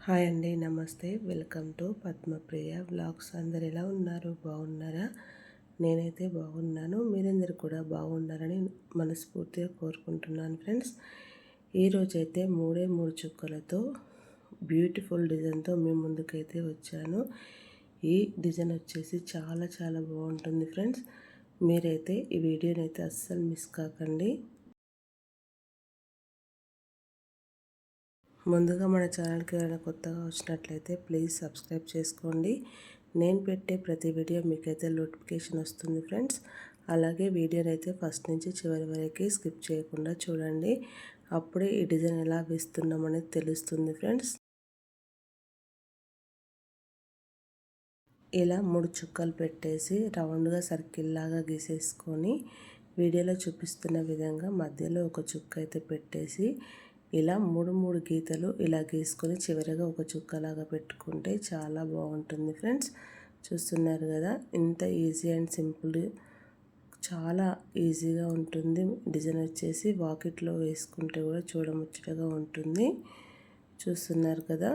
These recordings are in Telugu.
హాయ్ అండి, నమస్తే. Welcome to Padmapriya vlogs. అందరు ఎలా ఉన్నారు? బాగున్నారా? నేనైతే బాగున్నాను. మీరందరూ కూడా బాగున్నారని మనస్ఫూర్తిగా కోరుకుంటున్నాను ఫ్రెండ్స్. ఈరోజైతే మూడే మూడు చుక్కలతో బ్యూటిఫుల్ డిజైన్తో మీ ముందుకైతే వచ్చాను. ఈ డిజైన్ వచ్చేసి చాలా చాలా బాగుంటుంది ఫ్రెండ్స్. మీరైతే ఈ వీడియోని అయితే అస్సలు మిస్ కాకండి. ముందుగా మన ఛానల్కి ఎవరైనా కొత్తగా వచ్చినట్లయితే ప్లీజ్ సబ్స్క్రైబ్ చేసుకోండి. నేను పెట్టే ప్రతి వీడియో మీకైతే నోటిఫికేషన్ వస్తుంది ఫ్రెండ్స్. అలాగే వీడియోని అయితే ఫస్ట్ నుంచి చివరి వరకు స్కిప్ చేయకుండా చూడండి. అప్పుడే ఈ డిజైన్ ఎలా వేస్తున్నాం అనేది తెలుస్తుంది ఫ్రెండ్స్. ఇలా 3 చుక్కలు పెట్టేసి రౌండ్గా సర్కిల్ లాగా గీసేసుకొని వీడియోలో చూపిస్తున్న విధంగా మధ్యలో ఒక చుక్క అయితే పెట్టేసి ఇలా 3 గీతలు ఇలా గీసుకొని చివరిగా ఒక చుక్కలాగా పెట్టుకుంటే చాలా బాగుంటుంది ఫ్రెండ్స్. చూస్తున్నారు కదా, ఇంత ఈజీ అండ్ సింపుల్, చాలా ఈజీగా ఉంటుంది. డిజైన్ వచ్చేసి వాకిట్లో వేసుకుంటే కూడా చూడముచ్చటగా ఉంటుంది. చూస్తున్నారు కదా,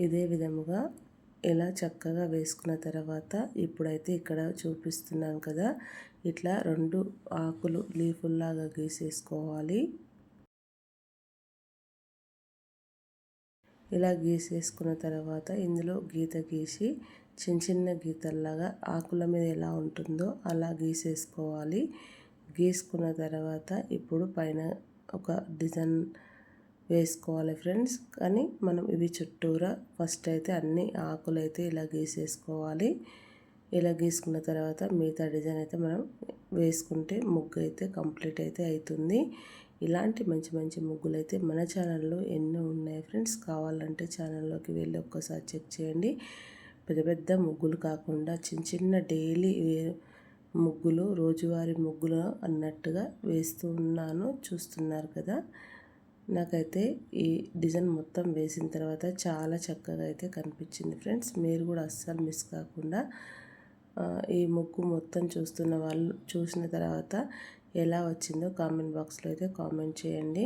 ఇదే విధముగా ఇలా చక్కగా వేసుకున్న తర్వాత ఇప్పుడైతే ఇక్కడ చూపిస్తున్నాను కదా, ఇట్లా 2 ఆకులు లీఫుల్లాగా గీసేసుకోవాలి. ఇలా గీసేసుకున్న తర్వాత ఇందులో గీత గీసి చిన్న చిన్న గీతల్లాగా ఆకుల మీద ఎలా ఉంటుందో అలా గీసేసుకోవాలి. గీసుకున్న తర్వాత ఇప్పుడు పైన ఒక డిజైన్ వేసుకోవాలి ఫ్రెండ్స్. కానీ మనం ఇవి చుట్టూరా ఫస్ట్ అయితే అన్ని ఆకులు అయితే ఇలా గీసేసుకోవాలి. ఇలా గీసుకున్న తర్వాత మిగతా డిజైన్ అయితే మనం వేసుకుంటే ముగ్గు అయితే కంప్లీట్ అయితే అవుతుంది. ఇలాంటి మంచి మంచి ముగ్గులు అయితే మన ఛానల్లో ఎన్నో ఉన్నాయి ఫ్రెండ్స్. కావాలంటే ఛానల్లోకి వెళ్ళి ఒక్కసారి చెక్ చేయండి. పెద్ద పెద్ద ముగ్గులు కాకుండా చిన్న చిన్న డైలీ ముగ్గులు, రోజువారీ ముగ్గులు అన్నట్టుగా వేస్తూ ఉన్నాను. చూస్తున్నారు కదా, నాకైతే ఈ డిజైన్ మొత్తం వేసిన తర్వాత చాలా చక్కగా అయితే కనిపించింది ఫ్రెండ్స్. మీరు కూడా అస్సలు మిస్ కాకుండా ఈ ముగ్గు మొత్తం చూస్తున్న వాళ్ళు చూసిన తర్వాత ఎలా వచ్చిందో కామెంట్ బాక్స్లో అయితే కామెంట్ చేయండి.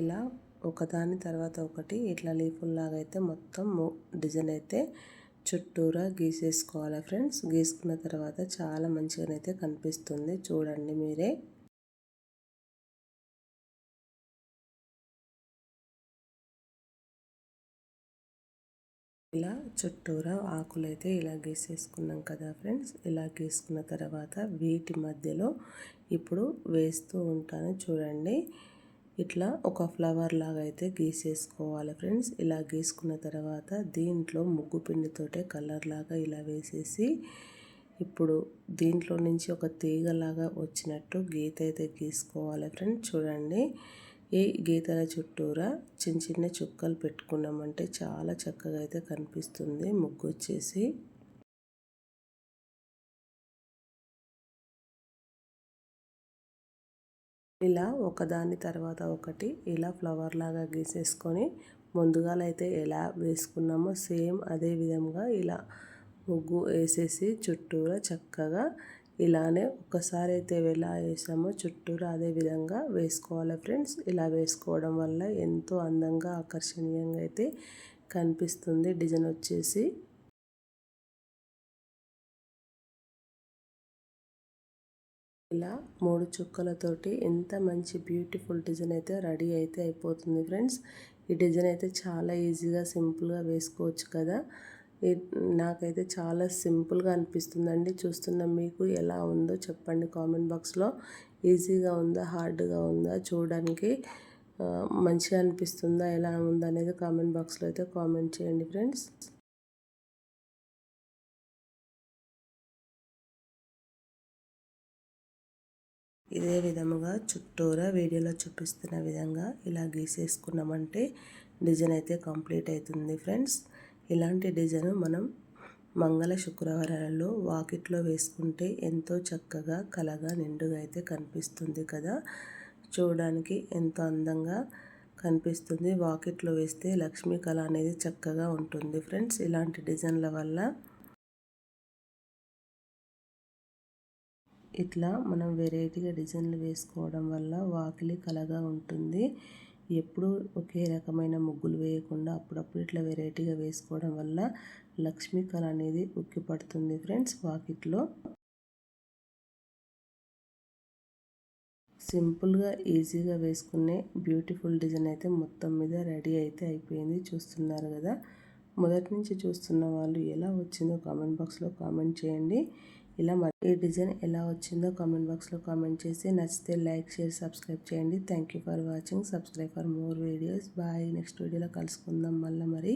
ఇలా ఒకదాని తర్వాత ఒకటి ఇట్లా లీఫుల్లాగా అయితే మొత్తం డిజైన్ అయితే చుట్టూరా గీసేసుకోవాలి ఫ్రెండ్స్. గీసుకున్న తర్వాత చాలా మంచిగానైతే కనిపిస్తుంది, చూడండి మీరే. ఇలా చుట్టూరా ఆకులైతే ఇలా గీసేసుకున్నాం కదా ఫ్రెండ్స్. ఇలా గీసుకున్న తర్వాత వీటి మధ్యలో ఇప్పుడు వేస్తూ ఉంటాను చూడండి. ఇట్లా ఒక ఫ్లవర్ లాగా అయితే గీసేసుకోవాలి ఫ్రెండ్స్. ఇలా గీసుకున్న తర్వాత దీంట్లో ముగ్గు పిండితోటే కలర్ లాగా ఇలా వేసేసి ఇప్పుడు దీంట్లో నుంచి ఒక తీగలాగా వచ్చినట్టు గీత అయితే గీసుకోవాలి ఫ్రెండ్స్. చూడండి, ఈ గీతల చుట్టూరా చిన్న చిన్న చుక్కలు పెట్టుకున్నామంటే చాలా చక్కగా అయితే కనిపిస్తుంది ముగ్గు వచ్చేసి. ఇలా ఒకదాని తర్వాత ఒకటి ఇలా ఫ్లవర్ లాగా గీసేసుకొని ముందుగాలైతే ఎలా వేసుకున్నామో సేమ్ అదే విధంగా ఇలా ముగ్గు వేసేసి చుట్టూరా చక్కగా ఇలానే ఒకసారి అయితే ఎలా వేసామో చుట్టూరా అదే విధంగా వేసుకోవాలి ఫ్రెండ్స్. ఇలా వేసుకోవడం వల్ల ఎంతో అందంగా ఆకర్షణీయంగా అయితే కనిపిస్తుంది డిజైన్ వచ్చేసి. ఇలా 3 చుక్కలతోటి ఎంత మంచి బ్యూటిఫుల్ డిజైన్ అయితే రెడీ అయితే అయిపోతుంది ఫ్రెండ్స్. ఈ డిజైన్ అయితే చాలా ఈజీగా సింపుల్గా వేసుకోవచ్చు కదా. నాకైతే చాలా సింపుల్గా అనిపిస్తుందండి. చూస్తున్న మీకు ఎలా ఉందో చెప్పండి కామెంట్ బాక్స్లో. ఈజీగా ఉందా, హార్డ్గా ఉందా, చూడడానికి మంచిగా అనిపిస్తుందా, ఎలా ఉందా అనేది కామెంట్ బాక్స్లో అయితే కామెంట్ చేయండి ఫ్రెండ్స్. ఇదే విధముగా చుట్టూరా వీడియోలో చూపిస్తున్న విధంగా ఇలా గీసేసుకున్నామంటే డిజైన్ అయితే కంప్లీట్ అవుతుంది ఫ్రెండ్స్. ఇలాంటి డిజైన్ మనం మంగళ శుక్రవారాలలో వాకిట్లో వేసుకుంటే ఎంతో చక్కగా కలగా నిండుగా అయితే కనిపిస్తుంది కదా. చూడడానికి ఎంతో అందంగా కనిపిస్తుంది. వాకిట్లో వేస్తే లక్ష్మీ కళ అనేది చక్కగా ఉంటుంది ఫ్రెండ్స్ ఇలాంటి డిజైన్ల వల్ల. ఇట్లా మనం వెరైటీగా డిజైన్లు వేసుకోవడం వల్ల వాకిలి కలగా ఉంటుంది. ఎప్పుడు ఒకే రకమైన ముగ్గులు వేయకుండా అప్పుడప్పుడు ఇట్లా వెరైటీగా వేసుకోవడం వల్ల లక్ష్మీ కళ అనేది ఉక్కిపడుతుంది ఫ్రెండ్స్ వాకిట్లో. సింపుల్గా ఈజీగా వేసుకునే బ్యూటిఫుల్ డిజైన్ అయితే మొత్తం మీద రెడీ అయితే అయిపోయింది. చూస్తున్నారు కదా. మొదటి నుంచి చూస్తున్న వాళ్ళు ఎలా వచ్చిందో కామెంట్ బాక్స్లో కామెంట్ చేయండి. ఈ డిజైన్ ఎలా వచ్చిందో కామెంట్ బాక్స్లో కామెంట్ చేసి నచ్చితే లైక్ షేర్ సబ్స్క్రైబ్ చేయండి. Thank you for watching. Subscribe for more videos. Bye. Next వీడియోలో కలుసుకుందాం మళ్ళీ మరి.